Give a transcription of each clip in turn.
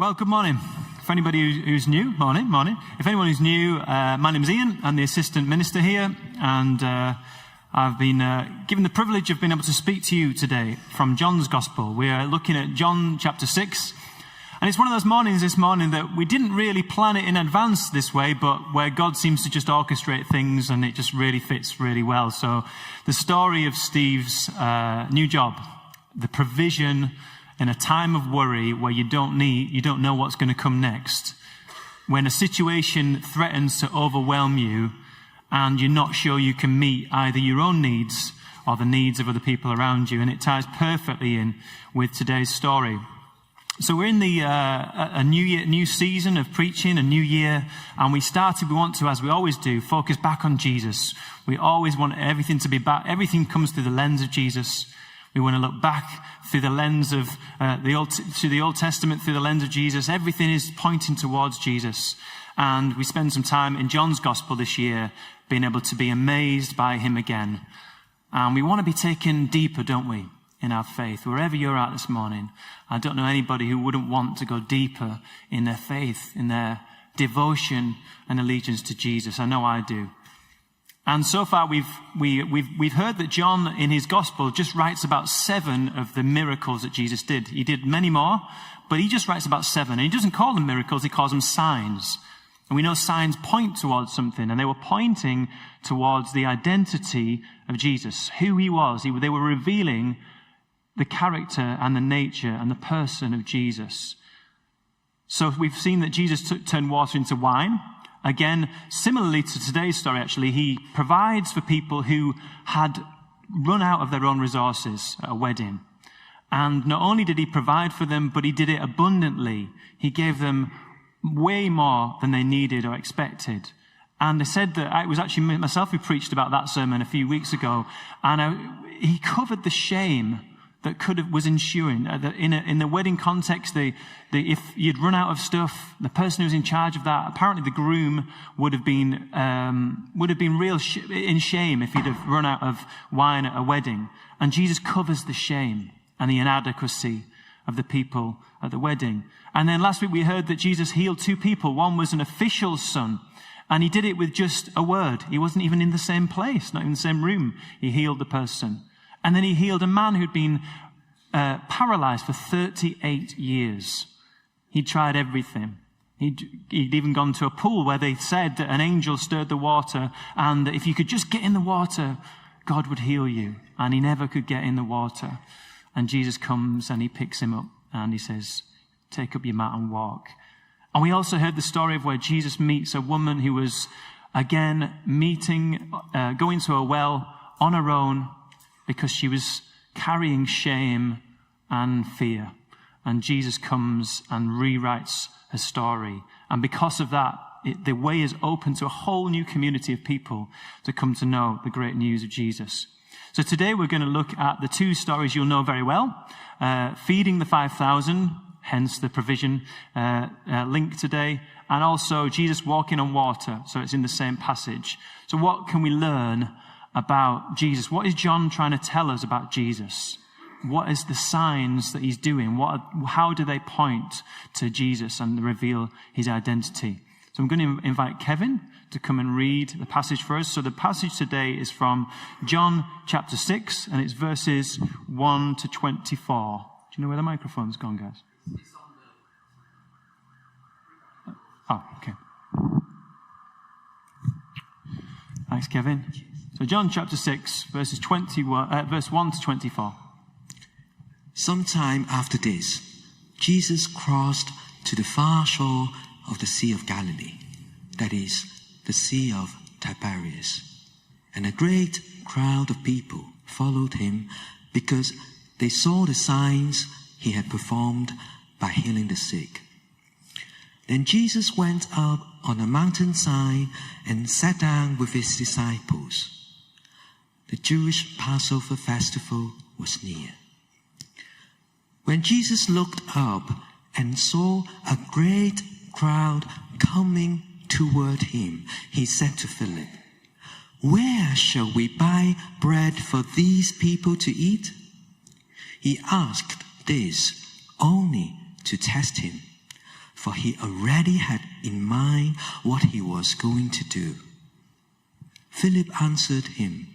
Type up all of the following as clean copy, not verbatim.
Well, good morning. For anybody who's new, morning. If anyone who's new, my name's Ian. I'm the assistant minister here, and I've been given the privilege of being able to speak to you today from John's Gospel. We are looking at John chapter 6, and it's one of those mornings this morning that we didn't really plan it in advance this way, but where God seems to just orchestrate things, and it just really fits really well. So the story of Steve's new job, the provision in a time of worry where you don't know what's going to come next, when a situation threatens to overwhelm you and you're not sure you can meet either your own needs or the needs of other people around you. And it ties perfectly in with today's story. So we're in the a new season of preaching, a new year, and we want to, as we always do, focus back on Jesus. We always want everything to be back. Everything comes through the lens of Jesus. We want to look back through the lens of the Old Testament, through the lens of Jesus. Everything is pointing towards Jesus. And we spend some time in John's Gospel this year being able to be amazed by him again. And we want to be taken deeper, don't we, in our faith. Wherever you're at this morning, I don't know anybody who wouldn't want to go deeper in their faith, in their devotion and allegiance to Jesus. I know I do. And so far we've heard that John in his gospel just writes about 7 of the miracles that Jesus did. He did many more, but he just writes about 7. And he doesn't call them miracles, he calls them signs. And we know signs point towards something, and they were pointing towards the identity of Jesus, who he was. They were revealing the character and the nature and the person of Jesus. So we've seen that Jesus turned water into wine. Again, similarly to today's story, actually, he provides for people who had run out of their own resources at a wedding. And not only did he provide for them, but he did it abundantly. He gave them way more than they needed or expected. And they said that it was actually myself who preached about that sermon a few weeks ago. And he covered the shame that was ensuing. In the wedding context, if you'd run out of stuff, the person who was in charge of that, apparently the groom would have been real in shame if he'd have run out of wine at a wedding. And Jesus covers the shame and the inadequacy of the people at the wedding. And then last week we heard that Jesus healed 2 people. One was an official's son, and he did it with just a word. He wasn't even in the same place, not even the same room. He healed the person. And then he healed a man who'd been paralyzed for 38 years. He'd tried everything. He'd even gone to a pool where they said that an angel stirred the water, and if you could just get in the water, God would heal you. And he never could get in the water. And Jesus comes and he picks him up and he says, "Take up your mat and walk." And we also heard the story of where Jesus meets a woman who was, again, going to a well on her own, because she was carrying shame and fear. And Jesus comes and rewrites her story. And because of that, the way is open to a whole new community of people to come to know the great news of Jesus. So today we're going to look at the 2 stories you'll know very well. Feeding the 5,000, hence the provision link today. And also Jesus walking on water. So it's in the same passage. So what can we learn about Jesus? What is John trying to tell us about Jesus? What is the signs that he's doing? How do they point to Jesus and reveal his identity? So I'm going to invite Kevin to come and read the passage for us. So the passage today is from John chapter 6, and it's verses 1 to 24. Do you know where the microphone's gone, guys? Oh, okay. Thanks, Kevin. So John chapter 6, verse 1 to 24. Sometime after this, Jesus crossed to the far shore of the Sea of Galilee, that is, the Sea of Tiberias. And a great crowd of people followed him because they saw the signs he had performed by healing the sick. Then Jesus went up on a mountainside and sat down with his disciples. The Jewish Passover festival was near. When Jesus looked up and saw a great crowd coming toward him, he said to Philip, "Where shall we buy bread for these people to eat?" He asked this only to test him, for he already had in mind what he was going to do. Philip answered him,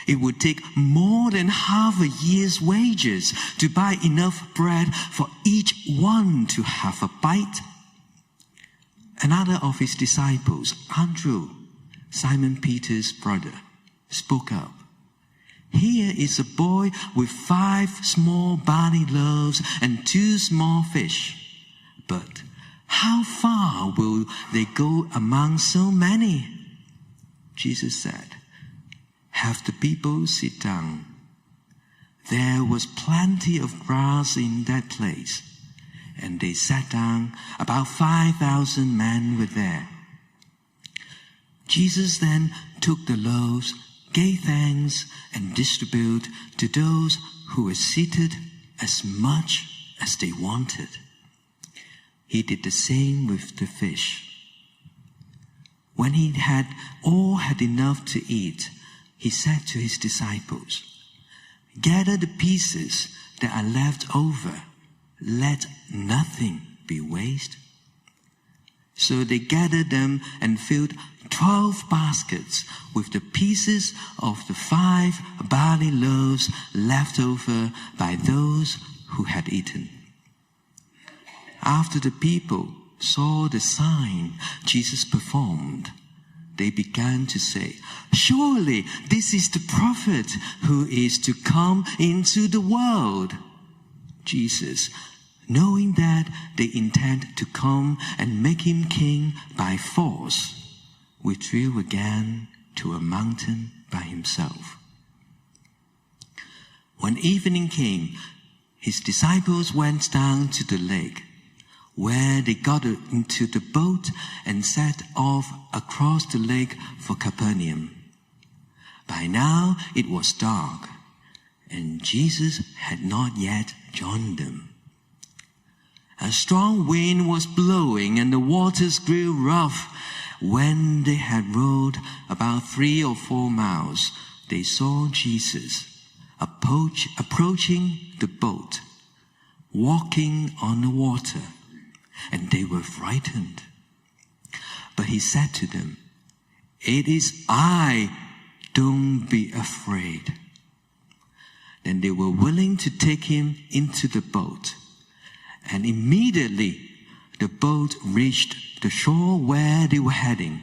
"It would take more than half a year's wages to buy enough bread for each one to have a bite." Another of his disciples, Andrew, Simon Peter's brother, spoke up. "Here is a boy with 5 small barley loaves and 2 small fish. But how far will they go among so many?" Jesus said, "Have the people sit down." There was plenty of grass in that place, and they sat down. About 5,000 men were there. Jesus then took the loaves, gave thanks, and distributed to those who were seated as much as they wanted. He did the same with the fish. When he had all had enough to eat, he said to his disciples, "Gather the pieces that are left over. Let nothing be wasted." So they gathered them and filled 12 baskets with the pieces of the 5 barley loaves left over by those who had eaten. After the people saw the sign Jesus performed, they began to say, "Surely this is the prophet who is to come into the world." Jesus, knowing that they intend to come and make him king by force, withdrew again to a mountain by himself. When evening came, his disciples went down to the lake, where they got into the boat and set off across the lake for Capernaum. By now it was dark, and Jesus had not yet joined them. A strong wind was blowing, and the waters grew rough. When they had rowed about 3 or 4 miles, they saw Jesus approaching the boat, walking on the water, and they were frightened. But he said to them, "It is I, don't be afraid." Then they were willing to take him into the boat, and immediately the boat reached the shore where they were heading.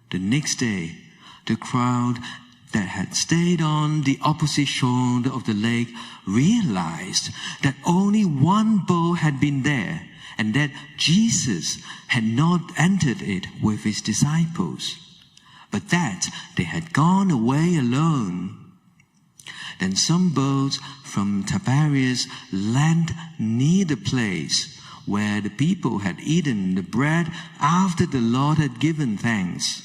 The next day, the crowd that had stayed on the opposite shore of the lake realized that only one boat had been there, and that Jesus had not entered it with his disciples, but that they had gone away alone. Then some boats from Tiberias landed near the place where the people had eaten the bread after the Lord had given thanks.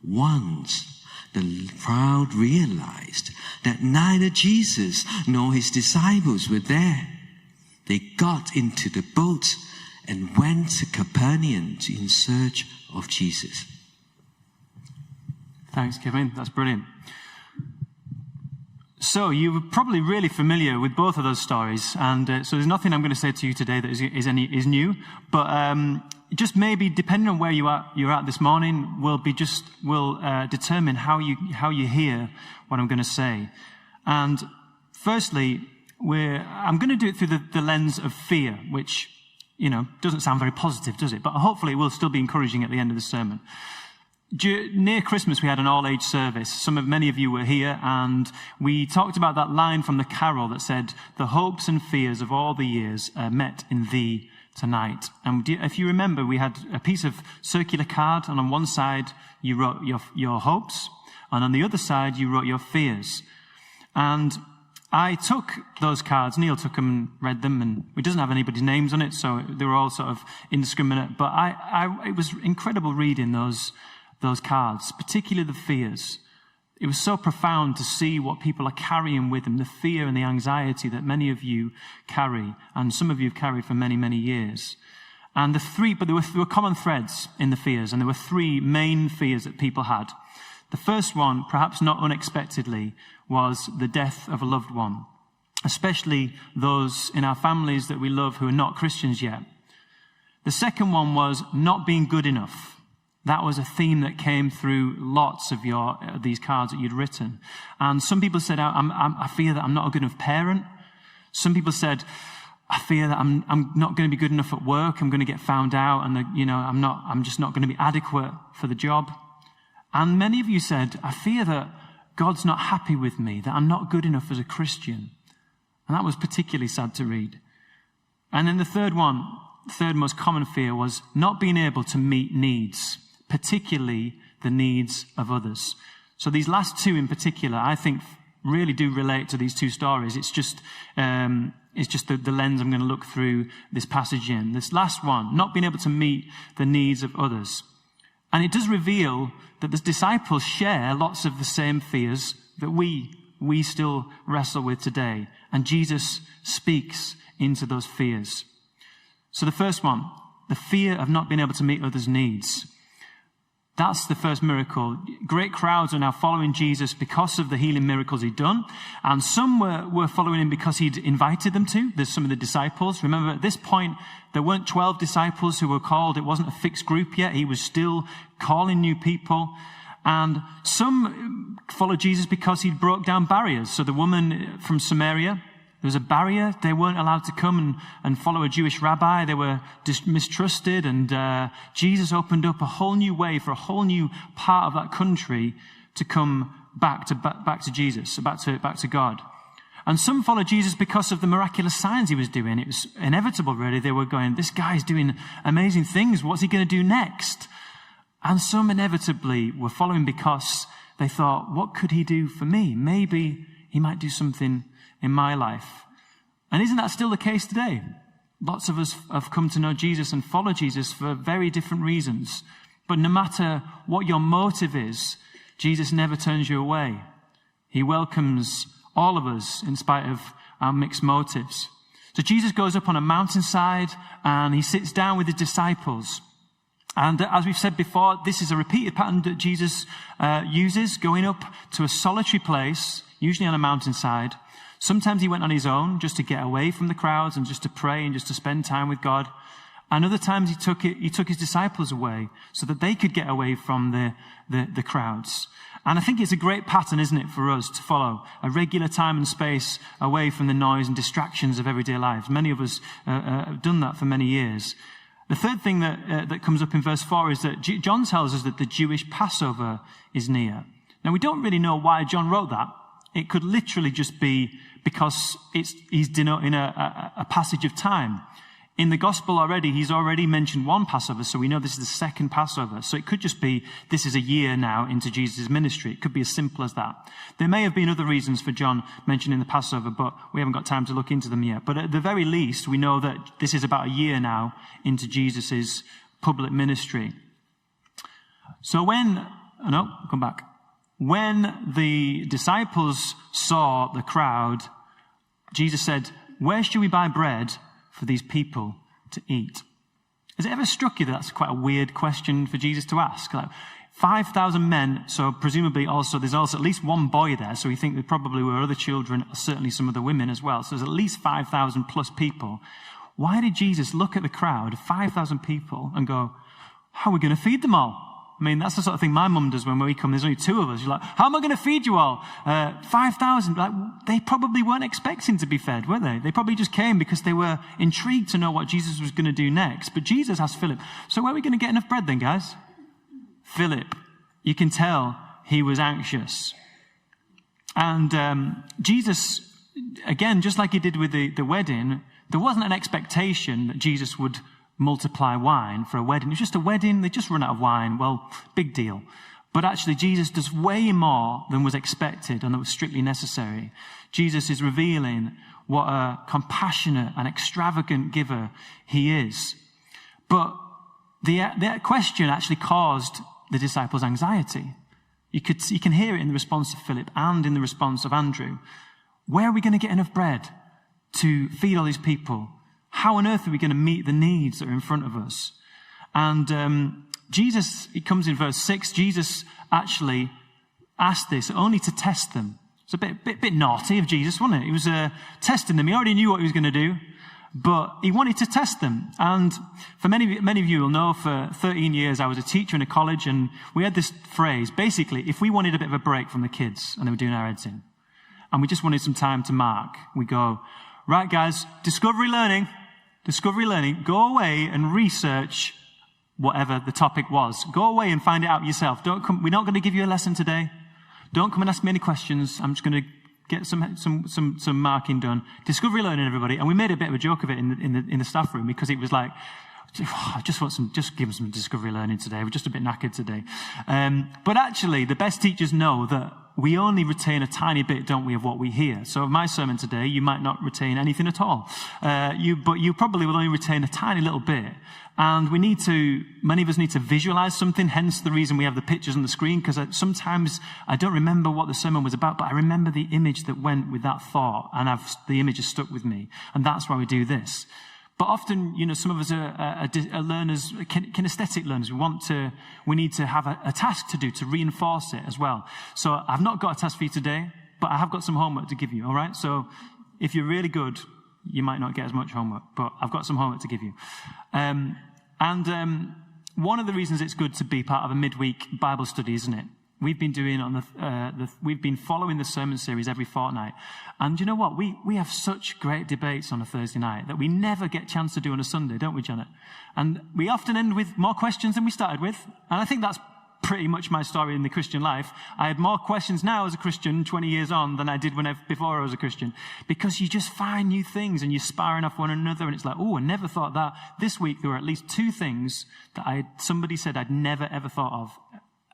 Once the crowd realized that neither Jesus nor his disciples were there, they got into the boats and went to Capernaum in search of Jesus. Thanks, Kevin. That's brilliant. So you're probably really familiar with both of those stories, and so there's nothing I'm going to say to you today that is new. But just maybe, depending on where you're at this morning, will determine how you hear what I'm going to say. And firstly, I'm going to do it through the lens of fear, which doesn't sound very positive, does it? But hopefully, it will still be encouraging at the end of the sermon. Near Christmas, we had an all-age service. Many of you were here, and we talked about that line from the carol that said, "The hopes and fears of all the years met in thee tonight." And if you remember, we had a piece of circular card, and on one side you wrote your hopes, and on the other side you wrote your fears. And I took those cards, Neil took them and read them, and it doesn't have anybody's names on it, so they were all sort of indiscriminate. But it was incredible reading those cards, particularly the fears. It was so profound to see what people are carrying with them, the fear and the anxiety that many of you carry, and some of you have carried for many, many years. And there were common threads in the fears, and there were 3 main fears that people had. The first one, perhaps not unexpectedly, was the death of a loved one, especially those in our families that we love who are not Christians yet. The second one was not being good enough. That was a theme that came through lots of these cards that you'd written. And some people said, I fear that I'm not a good enough parent. Some people said, I fear that I'm not going to be good enough at work. I'm going to get found out, and I'm just not going to be adequate for the job. And many of you said, I fear that God's not happy with me, that I'm not good enough as a Christian. And that was particularly sad to read. And then the third most common fear was not being able to meet needs, particularly the needs of others. So these last two in particular, I think, really do relate to these two stories. It's just the lens I'm going to look through this passage in. This last one, not being able to meet the needs of others. And it does reveal that the disciples share lots of the same fears that we still wrestle with today. And Jesus speaks into those fears. So the first one, the fear of not being able to meet others' needs. That's the first miracle. Great crowds are now following Jesus because of the healing miracles he'd done. And some were following him because he'd invited them to. There's some of the disciples. Remember, at this point, there weren't 12 disciples who were called. It wasn't a fixed group yet. He was still calling new people. And some followed Jesus because he'd broke down barriers. So the woman from Samaria, there was a barrier. They weren't allowed to come and follow a Jewish rabbi. They were mistrusted. And Jesus opened up a whole new way for a whole new part of that country to come back to Jesus, back to God. And some followed Jesus because of the miraculous signs he was doing. It was inevitable, really. They were going, this guy's doing amazing things. What's he going to do next? And some inevitably were following because they thought, what could he do for me? Maybe he might do something in my life. And isn't that still the case today? Lots of us have come to know Jesus and follow Jesus for very different reasons. But no matter what your motive is, Jesus never turns you away. He welcomes all of us in spite of our mixed motives. So Jesus goes up on a mountainside and he sits down with his disciples. And as we've said before, this is a repeated pattern that Jesus uses, going up to a solitary place, usually on a mountainside. Sometimes he went on his own just to get away from the crowds and just to pray and just to spend time with God. And other times he took his disciples away so that they could get away from the crowds. And I think it's a great pattern, isn't it, for us to follow a regular time and space away from the noise and distractions of everyday lives. Many of us have done that for many years. The third thing that comes up in verse 4 is that John tells us that the Jewish Passover is near. Now, we don't really know why John wrote that. It could literally just be because he's denoting a passage of time. In the gospel already, he's already mentioned one Passover, so we know this is the second Passover. So it could just be this is a year now into Jesus' ministry. It could be as simple as that. There may have been other reasons for John mentioning the Passover, but we haven't got time to look into them yet. But at the very least, we know that this is about a year now into public ministry. So when the disciples saw the crowd, Jesus said, "Where should we buy bread for these people to eat?" Has it ever struck you that that's quite a weird question for Jesus to ask? Like 5,000 men, so presumably there's also at least one boy there, so we think there probably were other children, certainly some of the women as well. So there's at least 5,000 plus people. Why did Jesus look at the crowd, 5,000 people, and go, how are we going to feed them all? I mean, that's the sort of thing my mum does when we come. There's only two of us. You're like, how am I going to feed you all? 5,000. Like, they probably weren't expecting to be fed, were they? They probably just came because they were intrigued to know what Jesus was going to do next. But Jesus asked Philip, so where are we going to get enough bread then, guys? Philip, you can tell he was anxious. And Jesus, again, just like he did with the wedding, there wasn't an expectation that Jesus would multiply wine for a wedding. It's just a wedding. They just run out of wine. Well, big deal. But actually, Jesus does way more than was expected and that was strictly necessary. Jesus is revealing what a compassionate and extravagant giver he is. But the question actually caused the disciples anxiety. You can hear it in the response of Philip and in the response of Andrew. Where are we going to get enough bread to feed all these people? How on earth are we going to meet the needs that are in front of us? And Jesus, it comes in verse 6, Jesus actually asked this only to test them. It's a bit naughty of Jesus, wasn't it? He was testing them. He already knew what he was going to do. But he wanted to test them. And for many of you will know, for 13 years I was a teacher in a college, and we had this phrase, basically, if we wanted a bit of a break from the kids and they were doing our heads in, and we just wanted some time to mark, we go, right guys, discovery learning, go away and research whatever the topic was. Go away and find it out yourself. We're not going to give you a lesson today. Don't come and ask me any questions. I'm just going to get some marking done. Discovery learning, everybody. And we made a bit of a joke of it in the staff room, because it was like, just give them some discovery learning today. We're just a bit knackered today. But actually, the best teachers know that we only retain a tiny bit, don't we, of what we hear. So of my sermon today, you might not retain anything at all. But you probably will only retain a tiny little bit. And many of us need to visualize something, hence the reason we have the pictures on the screen, because sometimes I don't remember what the sermon was about, but I remember the image that went with that thought, and the image has stuck with me. And that's why we do this. But often, some of us are learners, kinesthetic learners. We need to have a task to do to reinforce it as well. So I've not got a task for you today, but I have got some homework to give you, all right? So if you're really good, you might not get as much homework, but I've got some homework to give you. One of the reasons it's good to be part of a midweek Bible study, isn't it? We've been doing we've been following the sermon series every fortnight. And you know what? We have such great debates on a Thursday night that we never get a chance to do on a Sunday, don't we, Janet? And we often end with more questions than we started with. And I think that's pretty much my story in the Christian life. I had more questions now as a Christian 20 years on than I did before I was a Christian. Because you just find new things and you're sparring off one another, and it's like, I never thought that. This week there were at least 2 things that somebody said I'd never ever thought of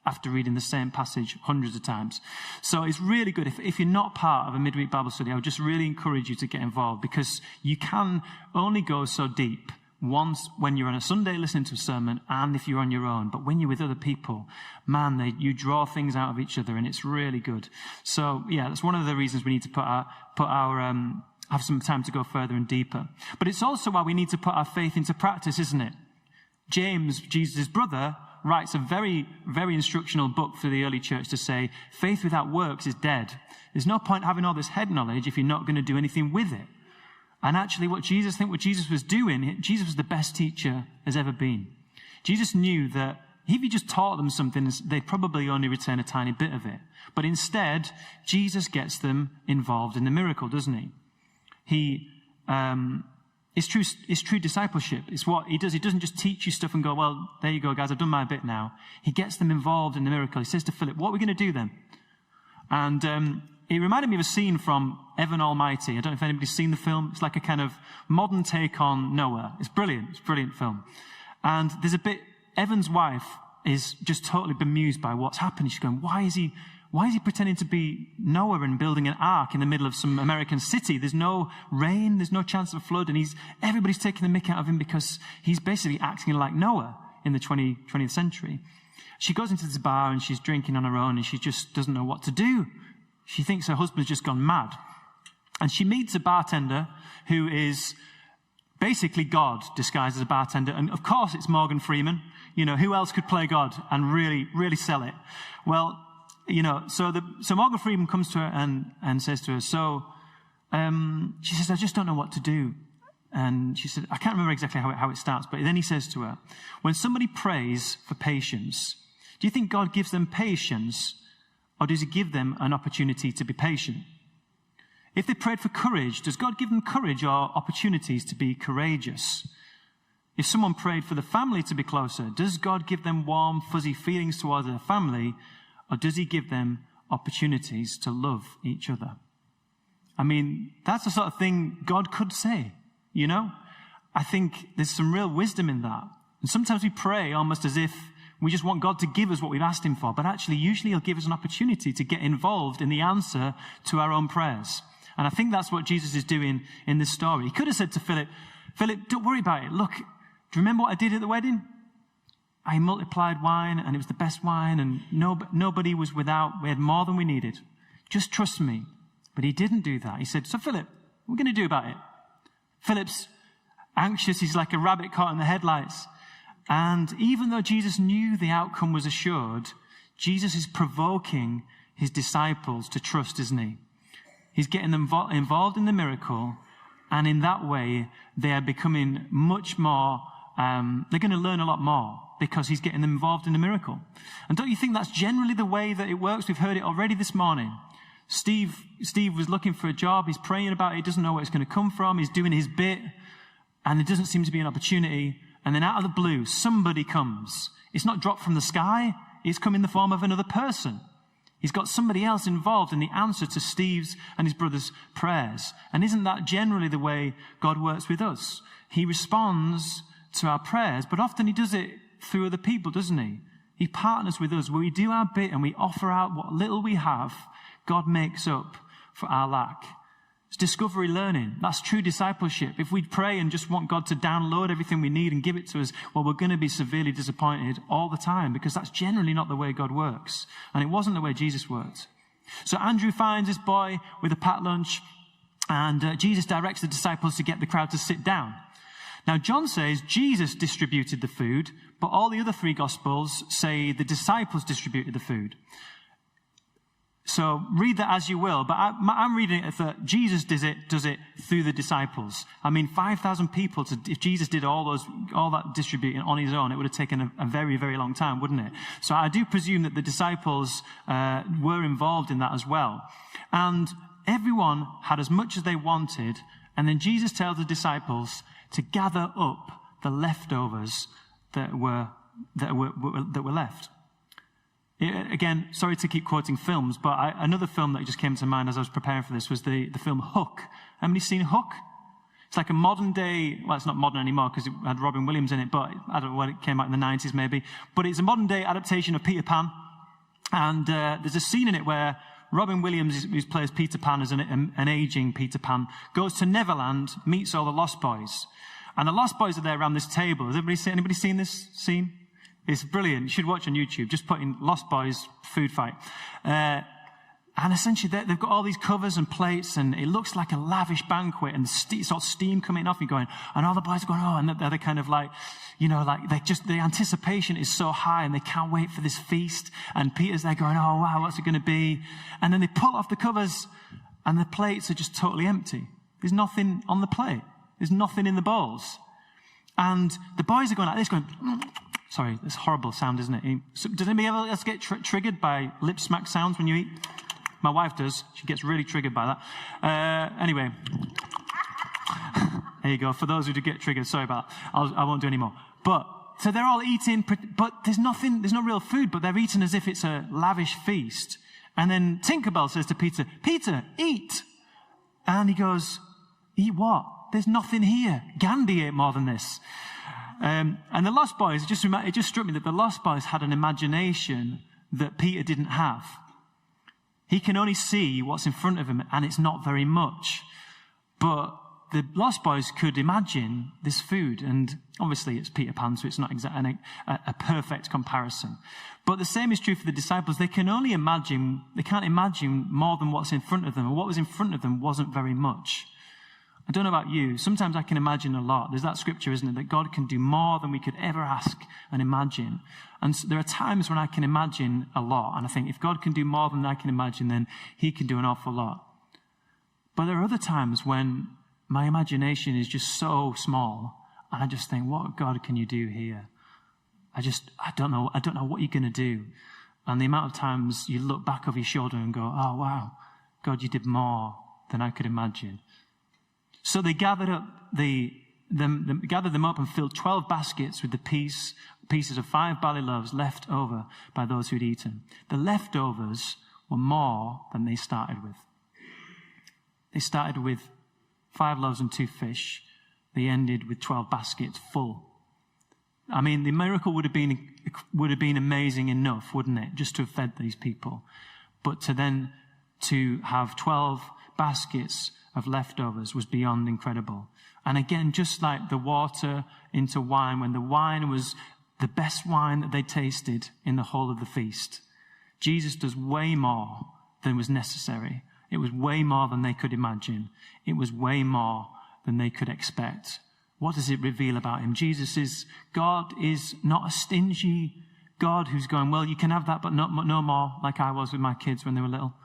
after reading the same passage hundreds of times. So it's really good. If you're not part of a midweek Bible study, I would just really encourage you to get involved, because you can only go so deep once when you're on a Sunday listening to a sermon, and if you're on your own. But when you're with other people, man, you draw things out of each other, and it's really good. So yeah, that's one of the reasons we need to have some time to go further and deeper. But it's also why we need to put our faith into practice, isn't it? James, Jesus' brother, writes a very, very instructional book for the early church to say, faith without works is dead. There's no point having all this head knowledge if you're not going to do anything with it. And actually what Jesus was doing, Jesus was the best teacher has ever been. Jesus knew that if he just taught them something, they'd probably only retain a tiny bit of it. But instead, Jesus gets them involved in the miracle, doesn't he? It's true discipleship. It's what he does. He doesn't just teach you stuff and go, well, there you go, guys, I've done my bit now. He gets them involved in the miracle. He says to Philip, what are we going to do then? And it reminded me of a scene from Evan Almighty. I don't know if anybody's seen the film. It's like a kind of modern take on Noah. It's brilliant. It's a brilliant film. And there's a bit, Evan's wife is just totally bemused by what's happened. She's going, why is he pretending to be Noah and building an ark in the middle of some American city? There's no rain, there's no chance of a flood, and everybody's taking the mick out of him because he's basically acting like Noah in the 20th century. She goes into this bar and she's drinking on her own, and she just doesn't know what to do. She thinks her husband's just gone mad. And she meets a bartender who is basically God disguised as a bartender. And of course it's Morgan Freeman. Who else could play God and really, really sell it? Well, so Morgan Freeman comes to her and says to her, she says, I just don't know what to do. And she said, I can't remember exactly how it starts, but then he says to her, when somebody prays for patience, do you think God gives them patience, or does he give them an opportunity to be patient? If they prayed for courage, does God give them courage or opportunities to be courageous? If someone prayed for the family to be closer, does God give them warm, fuzzy feelings towards their family, or does he give them opportunities to love each other? I mean, that's the sort of thing God could say, I think there's some real wisdom in that. And sometimes we pray almost as if we just want God to give us what we've asked him for. But actually, usually he'll give us an opportunity to get involved in the answer to our own prayers. And I think that's what Jesus is doing in this story. He could have said to Philip, don't worry about it. Look, do you remember what I did at the wedding? I multiplied wine, and it was the best wine, and nobody was without. We had more than we needed. Just trust me. But he didn't do that. He said, so Philip, what are we going to do about it? Philip's anxious. He's like a rabbit caught in the headlights. And even though Jesus knew the outcome was assured, Jesus is provoking his disciples to trust, isn't he? He's getting them involved in the miracle, And in that way, they are becoming much more, they're going to learn a lot more because he's getting them involved in the miracle. And don't you think that's generally the way that it works? We've heard it already this morning. Steve was looking for a job. He's praying about it. He doesn't know where it's going to come from. He's doing his bit. And there doesn't seem to be an opportunity. And then out of the blue, somebody comes. It's not dropped from the sky. It's come in the form of another person. He's got somebody else involved in the answer to Steve's and his brother's prayers. And isn't that generally the way God works with us? He responds to our prayers, but often he does it through other people, doesn't he? He partners with us where we do our bit and we offer out what little we have. God makes up for our lack. It's discovery learning. That's true discipleship. If we pray and just want God to download everything we need and give it to us, well, we're going to be severely disappointed all the time because that's generally not the way God works. And it wasn't the way Jesus worked. So Andrew finds this boy with a packed lunch, and Jesus directs the disciples to get the crowd to sit down. Now, John says Jesus distributed the food, but all the other three Gospels say the disciples distributed the food. So read that as you will, but I'm reading it that Jesus does it through the disciples. I mean, 5,000 people, if Jesus did all that distributing on his own, it would have taken a very, very long time, wouldn't it? So I do presume that the disciples were involved in that as well. And everyone had as much as they wanted, and then Jesus tells the disciples to gather up the leftovers that were left. Again, sorry to keep quoting films, but another film that just came to mind as I was preparing for this was the film Hook. Anybody seen Hook? It's like a modern day, well, it's not modern anymore because it had Robin Williams in it, but I don't know when it came out in the 90s maybe. But it's a modern day adaptation of Peter Pan. And there's a scene in it where Robin Williams, who plays Peter Pan as an aging Peter Pan, goes to Neverland, meets all the Lost Boys. And the Lost Boys are there around this table. Has anybody seen this scene? It's brilliant. You should watch on YouTube. Just put in Lost Boys food fight. And essentially they've got all these covers and plates and it looks like a lavish banquet and sort of steam coming off you going, and all the boys are going, oh, and they're kind of like, you know, like the anticipation is so high and they can't wait for this feast. And Peter's there going, oh wow, what's it going to be? And then they pull off the covers and the plates are just totally empty. There's nothing on the plate. There's nothing in the bowls. And the boys are going like this, going, sorry, that's horrible sound, isn't it? So does anybody else get triggered by lip smack sounds when you eat? My wife does. She gets really triggered by that. Anyway, there you go. For those who do get triggered, sorry about that. I won't do any more. But, so they're all eating, but there's no real food, but they're eating as if it's a lavish feast. And then Tinkerbell says to Peter, Peter, eat. And he goes, eat what? There's nothing here. Gandhi ate more than this. And the Lost Boys, it just struck me that the Lost Boys had an imagination that Peter didn't have. He can only see what's in front of him, and it's not very much. But the Lost Boys could imagine this food, and obviously it's Peter Pan, so it's not exactly a perfect comparison. But the same is true for the disciples. They can't imagine more than what's in front of them, and what was in front of them wasn't very much. I don't know about you. Sometimes I can imagine a lot. There's that scripture, isn't it, that God can do more than we could ever ask and imagine. And so there are times when I can imagine a lot. And I think if God can do more than I can imagine, then he can do an awful lot. But there are other times when my imagination is just so small. And I just think, what God can you do here? I don't know what you're going to do. And the amount of times you look back over your shoulder and go, oh, wow, God, you did more than I could imagine. So they gathered them up and filled 12 baskets with the pieces of 5 barley loaves left over by those who'd eaten. The leftovers were more than they started with. They started with 5 loaves and 2 fish. They ended with 12 baskets full. I mean, the miracle would have been amazing enough, wouldn't it? Just to have fed these people. But to have 12 baskets of leftovers was beyond incredible. And again, just like the water into wine, when the wine was the best wine that they tasted in the whole of the feast, Jesus does way more than was necessary. It was way more than they could imagine. It was way more than they could expect. What does it reveal about him? God is not a stingy God who's going, well, you can have that, but no more, like I was with my kids when they were little.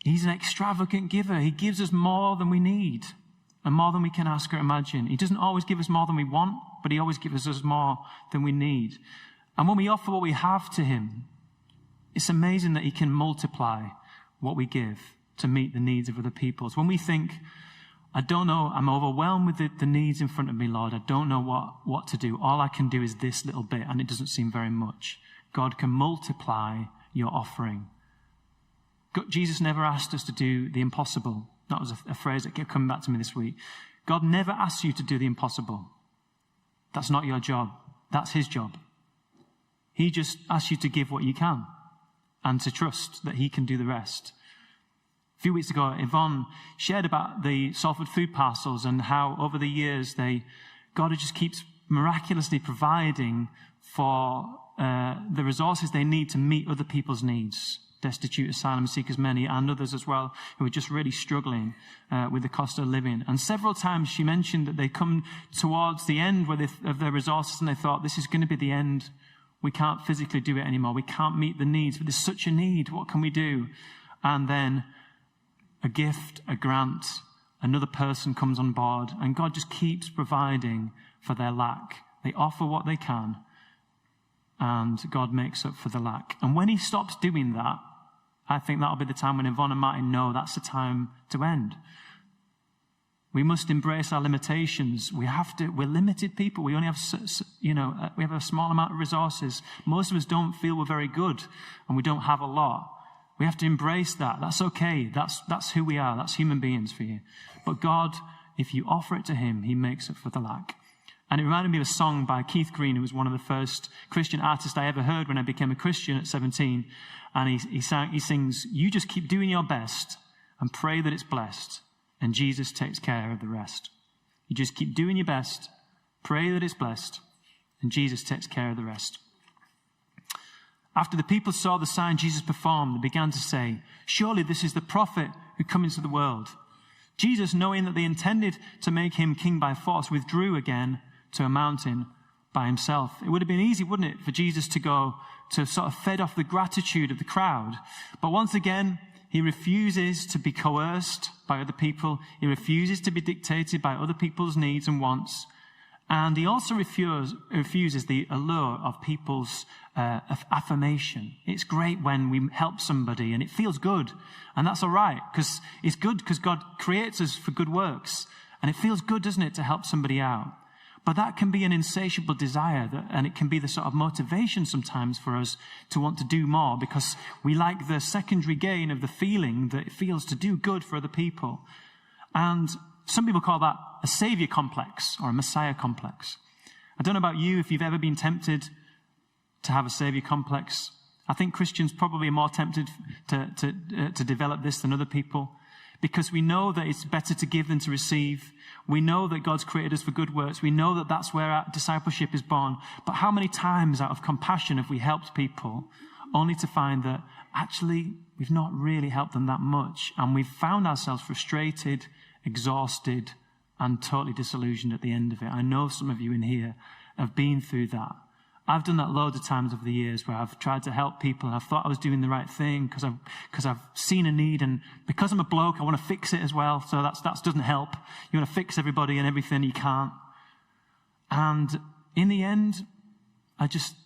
He's an extravagant giver. He gives us more than we need. and more than we can ask or imagine. He doesn't always give us more than we want, but he always gives us more than we need. And when we offer what we have to him, it's amazing that he can multiply what we give to meet the needs of other people. So when we think, I don't know, I'm overwhelmed with the needs in front of me, Lord, I don't know what to do. All I can do is this little bit, and it doesn't seem very much. God can multiply your offering. Jesus never asked us to do the impossible. That was a phrase that kept coming back to me this week. God never asks you to do the impossible. That's not your job. That's his job. He just asks you to give what you can and to trust that he can do the rest. A few weeks ago, Yvonne shared about the Salford food parcels and how over the years God just keeps miraculously providing for the resources they need to meet other people's needs. Destitute, asylum seekers, many, and others as well, who are just really struggling with the cost of living. And several times she mentioned that they come towards the end of their resources and they thought, this is going to be the end. We can't physically do it anymore. We can't meet the needs, but there's such a need. What can we do? And then a gift, a grant, another person comes on board, and God just keeps providing for their lack. They offer what they can, and God makes up for the lack. And when he stops doing that, I think that'll be the time when Yvonne and Martin know that's the time to end. We must embrace our limitations. We're limited people. We only have, we have a small amount of resources. Most of us don't feel we're very good, and we don't have a lot. We have to embrace that. That's okay. That's who we are. That's human beings for you. But God, if you offer it to him, he makes up for the lack. And it reminded me of a song by Keith Green, who was one of the first Christian artists I ever heard when I became a Christian at 17. And he sings, you just keep doing your best and pray that it's blessed, and Jesus takes care of the rest. You just keep doing your best, pray that it's blessed, and Jesus takes care of the rest. After the people saw the sign Jesus performed, they began to say, surely this is the prophet who comes into the world. Jesus, knowing that they intended to make him king by force, withdrew again to a mountain by himself. It would have been easy, wouldn't it, for Jesus to go to sort of fed off the gratitude of the crowd. But once again, he refuses to be coerced by other people. He refuses to be dictated by other people's needs and wants. And he also refuses the allure of people's affirmation. It's great when we help somebody and it feels good. And that's all right, because it's good because God creates us for good works. And it feels good, doesn't it, to help somebody out. But that can be an insatiable desire, and it can be the sort of motivation sometimes for us to want to do more because we like the secondary gain of the feeling that it feels to do good for other people. And some people call that a savior complex or a messiah complex. I don't know about you, if you've ever been tempted to have a savior complex. I think Christians probably are more tempted to develop this than other people because we know that it's better to give than to receive. We know that God's created us for good works. We know that that's where our discipleship is born. But how many times out of compassion have we helped people only to find that actually we've not really helped them that much, and we've found ourselves frustrated, exhausted, and totally disillusioned at the end of it? I know some of you in here have been through that. I've done that loads of times over the years where I've tried to help people and I thought I was doing the right thing because I've seen a need, and because I'm a bloke, I want to fix it as well. So that doesn't help. You want to fix everybody and everything, you can't. And in the end,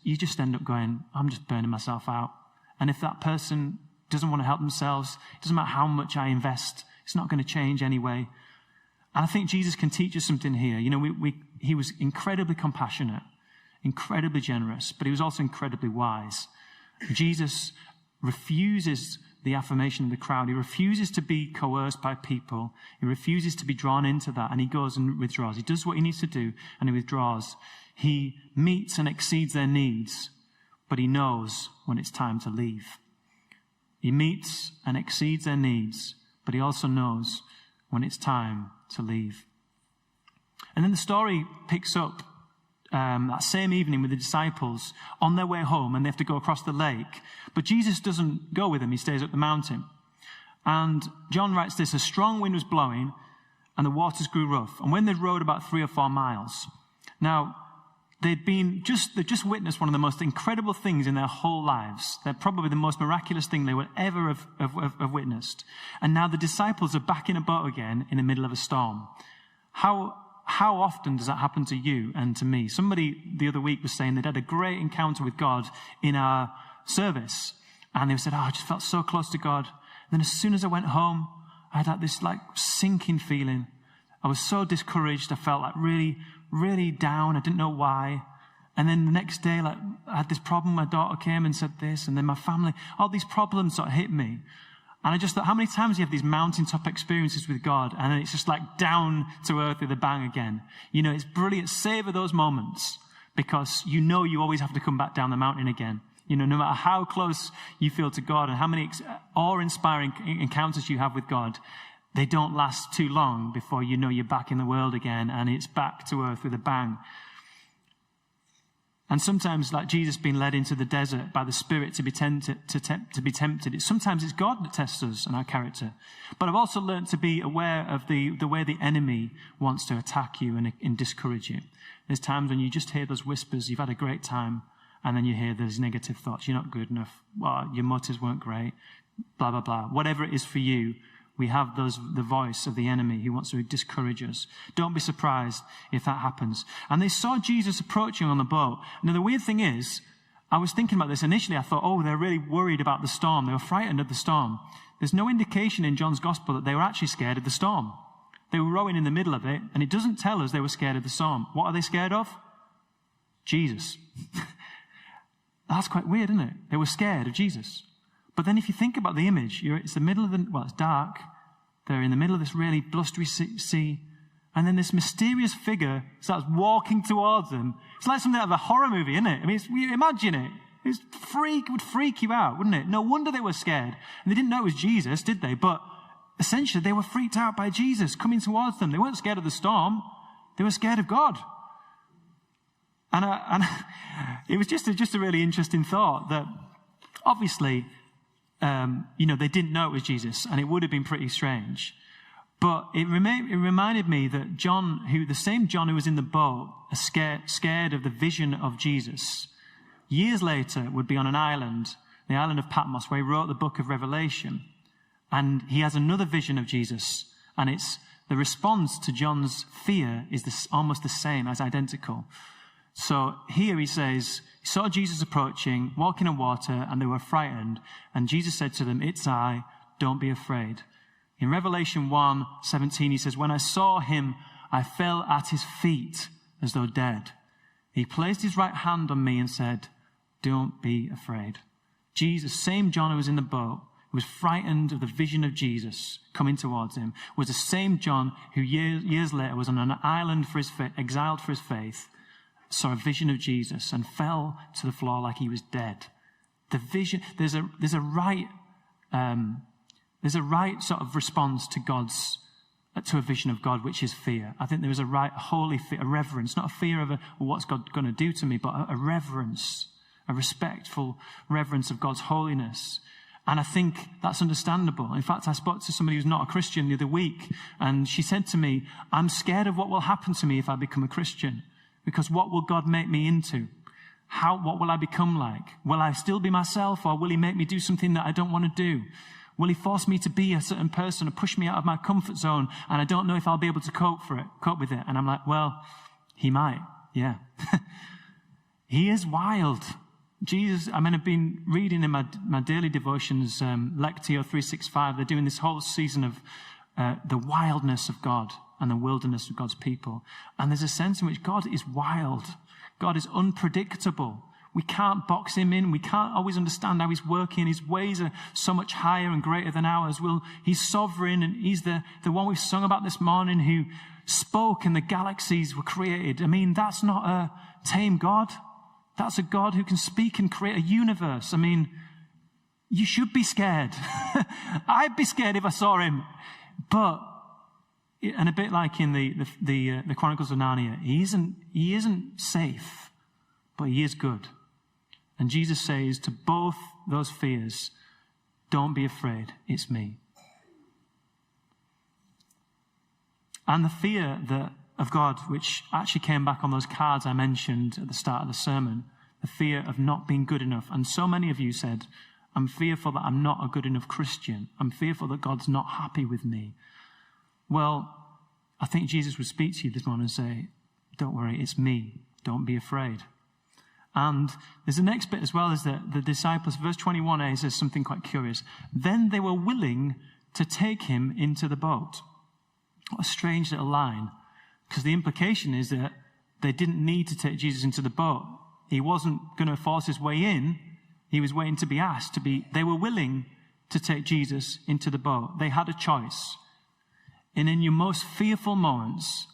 you just end up going, I'm just burning myself out. And if that person doesn't want to help themselves, it doesn't matter how much I invest, it's not going to change anyway. And I think Jesus can teach us something here. You know, he was incredibly compassionate, incredibly generous, but he was also incredibly wise. Jesus refuses the affirmation of the crowd. He refuses to be coerced by people. He refuses to be drawn into that, and he goes and withdraws. He does what he needs to do, and he withdraws. He meets and exceeds their needs, but he knows when it's time to leave. He meets and exceeds their needs, but he also knows when it's time to leave. And then the story picks up that same evening with the disciples on their way home, and they have to go across the lake. But Jesus doesn't go with them. He stays up the mountain. And John writes this: a strong wind was blowing and the waters grew rough. And when they'd rowed about 3 or 4 miles, now they'd just witnessed one of the most incredible things in their whole lives. They're probably the most miraculous thing they would ever have witnessed. And now the disciples are back in a boat again in the middle of a storm. How often does that happen to you and to me? Somebody the other week was saying they'd had a great encounter with God in our service. And they said, I just felt so close to God. And then as soon as I went home, I had this sinking feeling. I was so discouraged. I felt really, really down. I didn't know why. And then the next day, I had this problem. My daughter came and said this. And then my family, all these problems sort of hit me. And I just thought, how many times do you have these mountaintop experiences with God? And then it's just down to earth with a bang again. It's brilliant. Savor those moments, because you always have to come back down the mountain again. No matter how close you feel to God and how many awe-inspiring encounters you have with God, they don't last too long before you're back in the world again and it's back to earth with a bang. And sometimes, like Jesus being led into the desert by the Spirit to be tempted, sometimes it's God that tests us and our character. But I've also learned to be aware of the way the enemy wants to attack you and discourage you. There's times when you just hear those whispers, you've had a great time, and then you hear those negative thoughts. You're not good enough. Well, your motives weren't great. Blah, blah, blah. Whatever it is for you, we have the voice of the enemy who wants to discourage us. Don't be surprised if that happens. And they saw Jesus approaching on the boat. Now, the weird thing is, I was thinking about this. Initially, I thought, they're really worried about the storm. They were frightened of the storm. There's no indication in John's gospel that they were actually scared of the storm. They were rowing in the middle of it, and it doesn't tell us they were scared of the storm. What are they scared of? Jesus. That's quite weird, isn't it? They were scared of Jesus. But then if you think about the image, it's the middle of it's dark. They're in the middle of this really blustery sea. And then this mysterious figure starts walking towards them. It's like something out of a horror movie, isn't it? I mean, imagine it. It would freak you out, wouldn't it? No wonder they were scared. And they didn't know it was Jesus, did they? But essentially, they were freaked out by Jesus coming towards them. They weren't scared of the storm. They were scared of God. And it was just a really interesting thought that obviously, they didn't know it was Jesus, and it would have been pretty strange. But it reminded me that the same John who was in the boat, scared of the vision of Jesus, years later would be on an island, the island of Patmos, where he wrote the book of Revelation. And he has another vision of Jesus, and it's the response to John's fear is almost the same, as identical. So here he says, he saw Jesus approaching, walking on water, and they were frightened. And Jesus said to them, "It's I, don't be afraid." In Revelation 1:17, he says, "When I saw him, I fell at his feet as though dead. He placed his right hand on me and said, 'Don't be afraid.'" Jesus, same John who was in the boat, who was frightened of the vision of Jesus coming towards him, was the same John who years later was on an island exiled for his faith, saw a vision of Jesus and fell to the floor like he was dead. The vision, there's a right sort of response to a vision of God, which is fear. I think there is a right holy fear, a reverence, not a fear of what's God going to do to me, but a reverence, a respectful reverence of God's holiness. And I think that's understandable. In fact, I spoke to somebody who's not a Christian the other week, and she said to me, "I'm scared of what will happen to me if I become a Christian. Because what will God make me into? What will I become like? Will I still be myself, or will he make me do something that I don't want to do? Will he force me to be a certain person or push me out of my comfort zone, and I don't know if I'll be able to cope with it?" And I'm like, well, he might, yeah. He is wild. Jesus, I've been reading in my daily devotions, Lectio 365. They're doing this whole season of the wildness of God and the wilderness of God's people. And there's a sense in which God is wild. God is unpredictable. We can't box him in. We can't always understand how he's working. His ways are so much higher and greater than ours. He's sovereign, and he's the one we've sung about this morning who spoke and the galaxies were created. I mean, that's not a tame God. That's a God who can speak and create a universe. I mean, you should be scared. I'd be scared if I saw him. And a bit like in the Chronicles of Narnia, he isn't safe, but he is good. And Jesus says to both those fears, "Don't be afraid, it's me." And the fear of God, which actually came back on those cards I mentioned at the start of the sermon, the fear of not being good enough. And so many of you said, "I'm fearful that I'm not a good enough Christian. I'm fearful that God's not happy with me." Well, I think Jesus would speak to you this morning and say, don't worry, it's me. Don't be afraid. And there's the next bit as well, is that the disciples, verse 21a says something quite curious. Then they were willing to take him into the boat. What a strange little line, because the implication is that they didn't need to take Jesus into the boat. He wasn't going to force his way in. He was waiting to be asked to be. They were willing to take Jesus into the boat. They had a choice. And in your most fearful moments,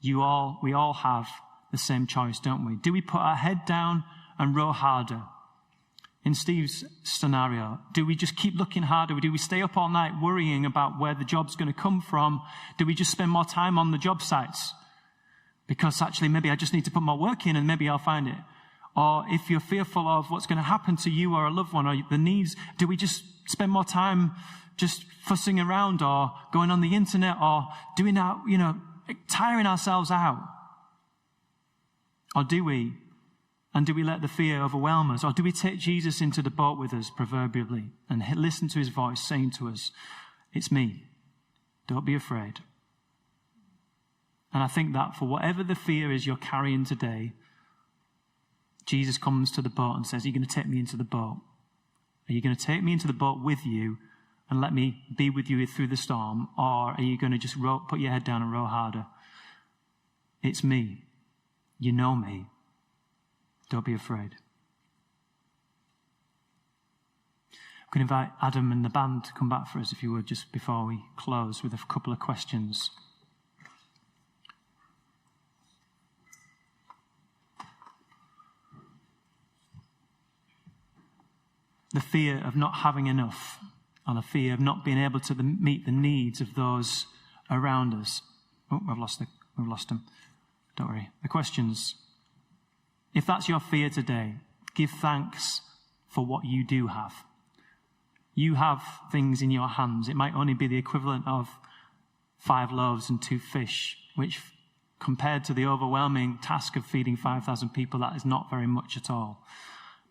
we all have the same choice, don't we? Do we put our head down and row harder? In Steve's scenario, do we just keep looking harder? Do we stay up all night worrying about where the job's going to come from? Do we just spend more time on the job sites? Because actually maybe I just need to put more work in and maybe I'll find it. Or if you're fearful of what's going to happen to you or a loved one or the needs, do we just spend more time just fussing around or going on the internet or doing that, tiring ourselves out? Or do we? And do we let the fear overwhelm us? Or do we take Jesus into the boat with us, proverbially, and listen to his voice saying to us, it's me. Don't be afraid. And I think that for whatever the fear is you're carrying today, Jesus comes to the boat and says, are you going to take me into the boat? Are you going to take me into the boat with you and let me be with you through the storm? Or are you going to just put your head down and row harder? It's me. You know me. Don't be afraid. I'm going to invite Adam and the band to come back for us, if you would, just before we close with a couple of questions. The fear of not having enough, and the fear of not being able to meet the needs of those around us. Oh, we've lost them. Don't worry. The questions. If that's your fear today, give thanks for what you do have. You have things in your hands. It might only be the equivalent of 5 loaves and 2 fish, which compared to the overwhelming task of feeding 5,000 people, that is not very much at all.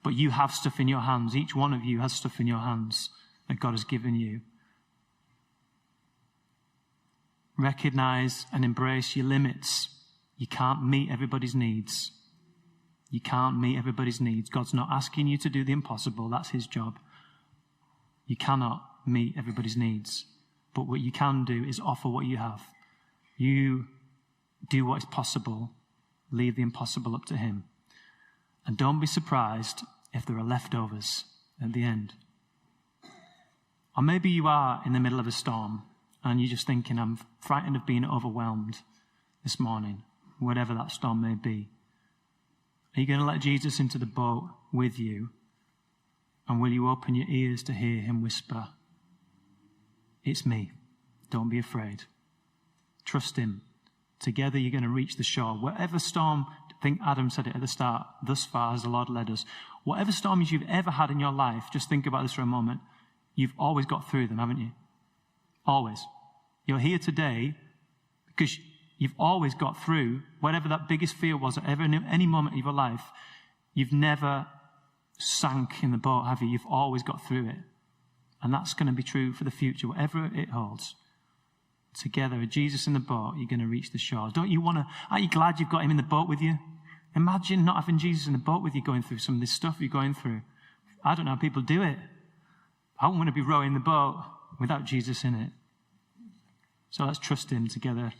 But you have stuff in your hands. Each one of you has stuff in your hands that God has given you. Recognize and embrace your limits. You can't meet everybody's needs. You can't meet everybody's needs. God's not asking you to do the impossible. That's his job. You cannot meet everybody's needs. But what you can do is offer what you have. You do what is possible. Leave the impossible up to him. And don't be surprised if there are leftovers at the end. Or maybe you are in the middle of a storm and you're just thinking, I'm frightened of being overwhelmed this morning, whatever that storm may be. Are you going to let Jesus into the boat with you? And will you open your ears to hear him whisper, it's me. Don't be afraid. Trust him. Together you're going to reach the shore. Whatever storm, I think Adam said it at the start, thus far as the Lord led us. Whatever storms you've ever had in your life, just think about this for a moment. You've always got through them, haven't you? Always. You're here today because you've always got through whatever that biggest fear was at any moment of your life. You've never sank in the boat, have you? You've always got through it. And that's going to be true for the future, whatever it holds. Together, with Jesus in the boat, you're going to reach the shore. Aren't you glad you've got him in the boat with you? Imagine not having Jesus in the boat with you going through some of this stuff you're going through. I don't know how people do it. I wouldn't want to be rowing the boat without Jesus in it. So let's trust him together